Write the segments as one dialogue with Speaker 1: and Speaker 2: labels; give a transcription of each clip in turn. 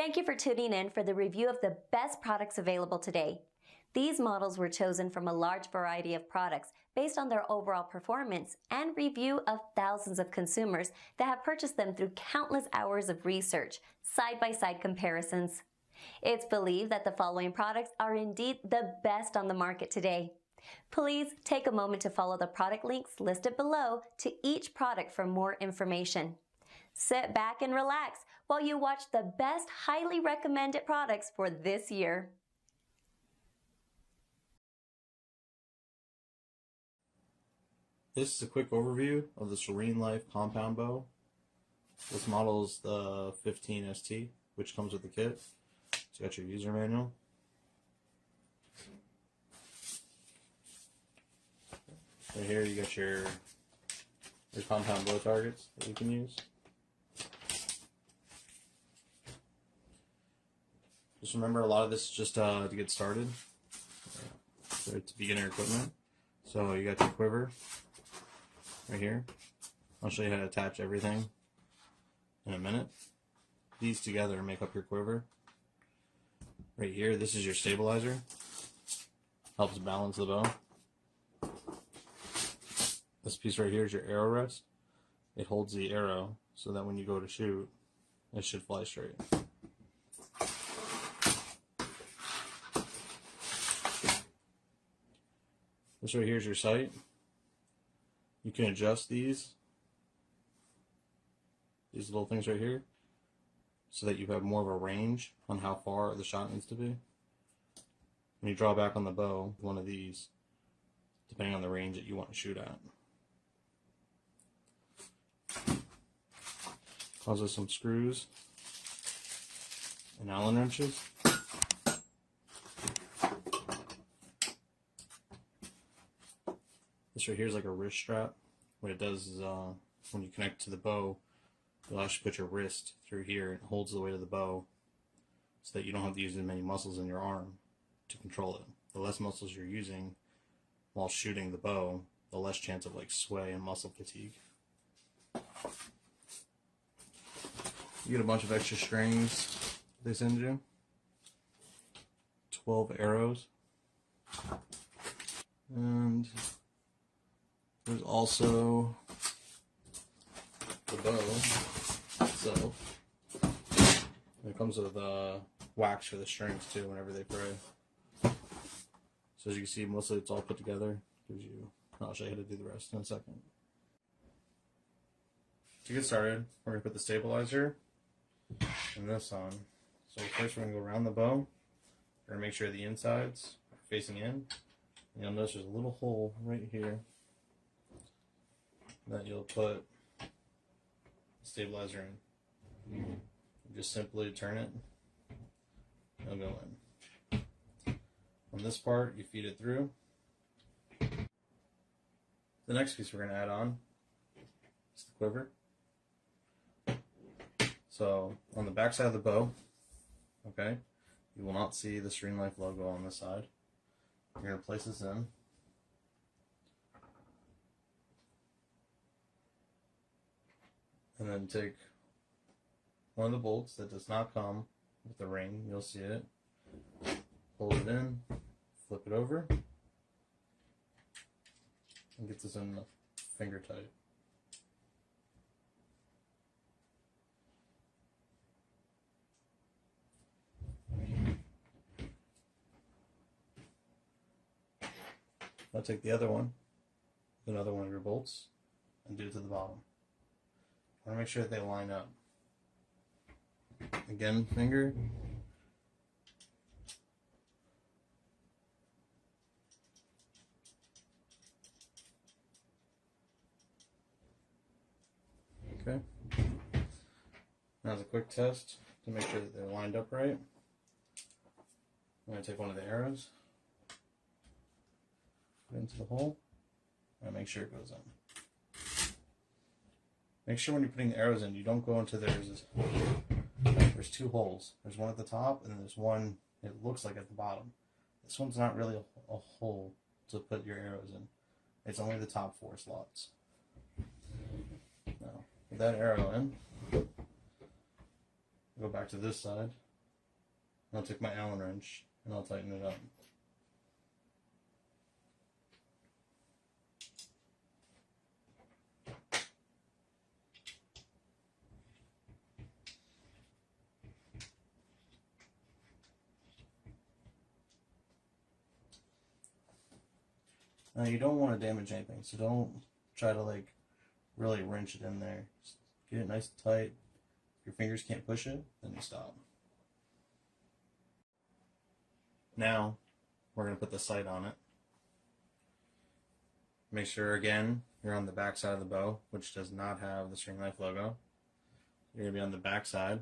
Speaker 1: Thank you for tuning in for the review of the best products available today. These models were chosen from a large variety of products based on their overall performance and review of thousands of consumers that have purchased them through countless hours of research, side-by-side comparisons. It's believed that the following products are indeed the best on the market today. Please take a moment to follow the product links listed below to each product for more information. Sit back and relax while you watch the best highly recommended products for this year.
Speaker 2: This is a quick overview of the Serene Life compound bow. This model is the 15ST, which comes with the kit. It's got your user manual. Right here you got your compound bow targets that you can use. Just remember, a lot of this is just to get started. So it's beginner equipment. So you got your quiver right here. I'll show you how to attach everything in a minute. These together make up your quiver. Right here, this is your stabilizer. Helps balance the bow. This piece right here is your arrow rest. It holds the arrow so that when you go to shoot, it should fly straight. This right here is your sight. You can adjust these little things right here so that you have more of a range on how far the shot needs to be. When you draw back on the bow, one of these, depending on the range that you want to shoot at. Comes with some screws and Allen wrenches. This right here is like a wrist strap. What it does is when you connect to the bow, you'll actually put your wrist through here and it holds the weight of the bow so that you don't have to use as many muscles in your arm to control it. The less muscles you're using while shooting the bow, the less chance of like sway and muscle fatigue. You get a bunch of extra strings they send you. 12 arrows. And there's also the bow itself. It comes with wax for the strings too whenever they fray. So as you can see, mostly it's all put together. Gives you, I'll show you how to do the rest in a second. To get started, we're going to put the stabilizer and this on. So first we're going to go around the bow. We're going to make sure the insides are facing in. And you'll notice there's a little hole right here that you'll put the stabilizer in. You just simply turn it, it'll go in. On this part, you feed it through. The next piece we're going to add on is the quiver. So on the back side of the bow, okay, you will not see the Serene Life logo on this side. You're going to place this in. And then take one of the bolts that does not come with the ring, you'll see it. Pull it in, flip it over, and get this in finger tight. Now take the other one, another one of your bolts, and do it to the bottom. I want to make sure that they line up. Again, finger. Okay. Now as a quick test to make sure that they're lined up right, I'm going to take one of the arrows, put it into the hole, and make sure it goes in. Make sure when you're putting the arrows in, you don't go into there's two holes. There's one at the top and there's one, it looks like at the bottom. This one's not really a hole to put your arrows in. It's only the top 4 slots. Now, with that arrow in, go back to this side, I'll take my Allen wrench and I'll tighten it up. Now you don't want to damage anything, so don't try to like really wrench it in there. Just get it nice and tight. If your fingers can't push it, then you stop. Now we're going to put the sight on it. Make sure again you're on the back side of the bow, which does not have the String Life logo. You're going to be on the back side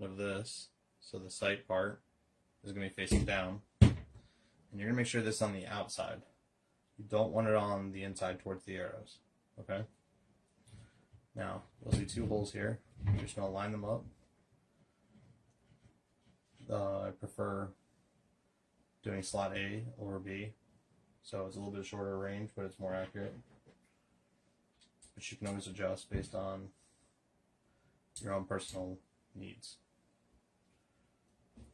Speaker 2: of this, so the sight part is going to be facing down. And you're going to make sure this is on the outside. You don't want it on the inside towards the arrows, okay? Now, you'll see two holes here. You're just going to line them up. I prefer doing slot A over B, so it's a little bit shorter range, but it's more accurate. But you can always adjust based on your own personal needs.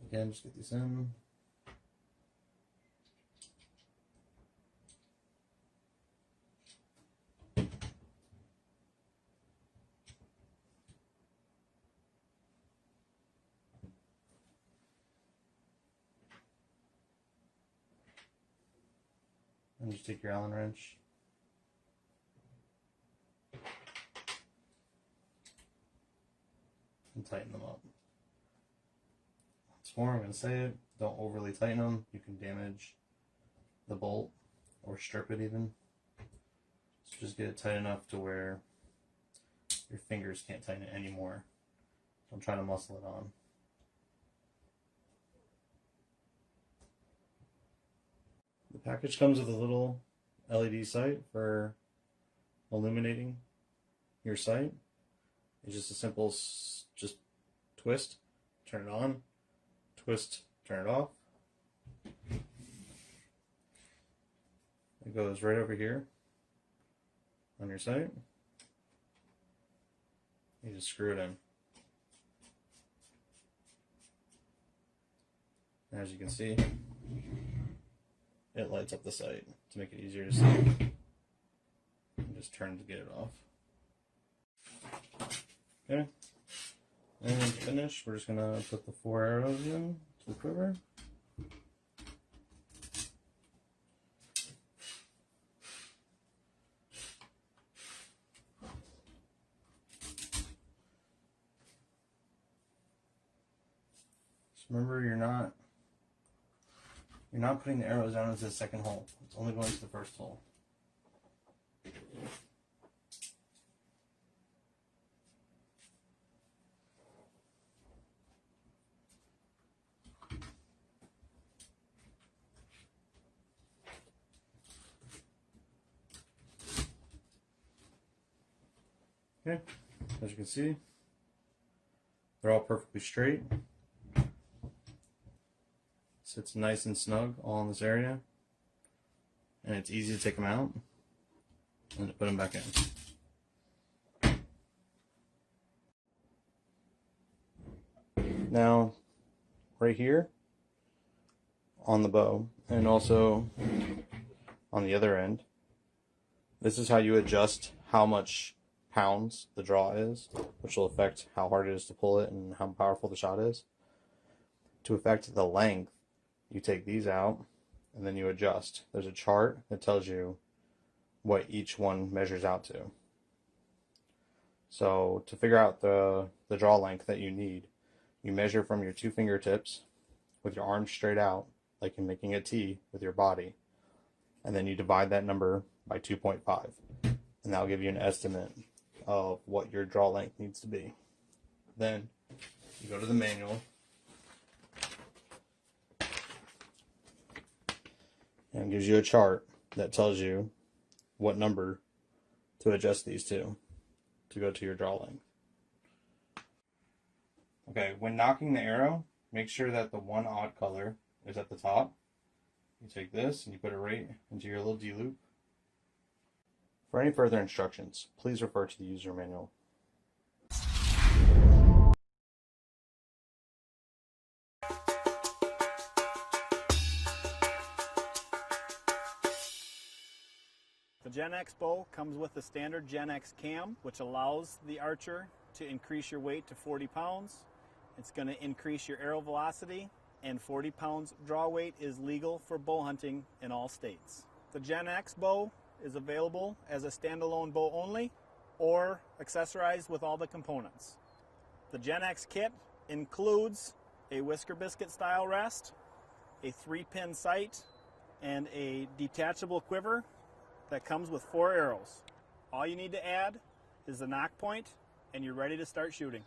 Speaker 2: Again, just get these in. And just take your Allen wrench and tighten them up. Once more, I'm going to say it, don't overly tighten them. You can damage the bolt or strip it even. So just get it tight enough to where your fingers can't tighten it anymore. Don't try to muscle it on. The package comes with a little LED sight for illuminating your sight. It's just a simple just twist, turn it on, twist, turn it off. It goes right over here on your sight. You just screw it in. As you can see, it lights up the sight to make it easier to see. And just turn to get it off. Okay. And to finish, we're just going to put the 4 arrows in to the quiver. Just remember, you're not putting the arrows down into the second hole. It's only going to the first hole. Okay, as you can see, they're all perfectly straight. Sits nice and snug all in this area, and it's easy to take them out and to put them back in. Now, right here on the bow, and also on the other end, this is how you adjust how much pounds the draw is, which will affect how hard it is to pull it and how powerful the shot is. To affect the length, you take these out and then you adjust. There's a chart that tells you what each one measures out to. So to figure out the draw length that you need, you measure from your 2 fingertips with your arms straight out, like you're making a T with your body, and then you divide that number by 2.5, and that'll give you an estimate of what your draw length needs to be. Then you go to the manual, and it gives you a chart that tells you what number to adjust these to go to your draw length. Okay, when knocking the arrow, make sure that the one odd color is at the top. You take this and you put it right into your little D-loop. For any further instructions, please refer to the user manual.
Speaker 3: The Gen X bow comes with the standard Gen X cam, which allows the archer to increase your weight to 40 pounds. It's going to increase your arrow velocity, and 40 pounds draw weight is legal for bow hunting in all states. The Gen X bow is available as a standalone bow only or accessorized with all the components. The Gen X kit includes a whisker biscuit style rest, a 3-pin sight, and a detachable quiver that comes with 4 arrows. All you need to add is the nock point, and you're ready to start shooting.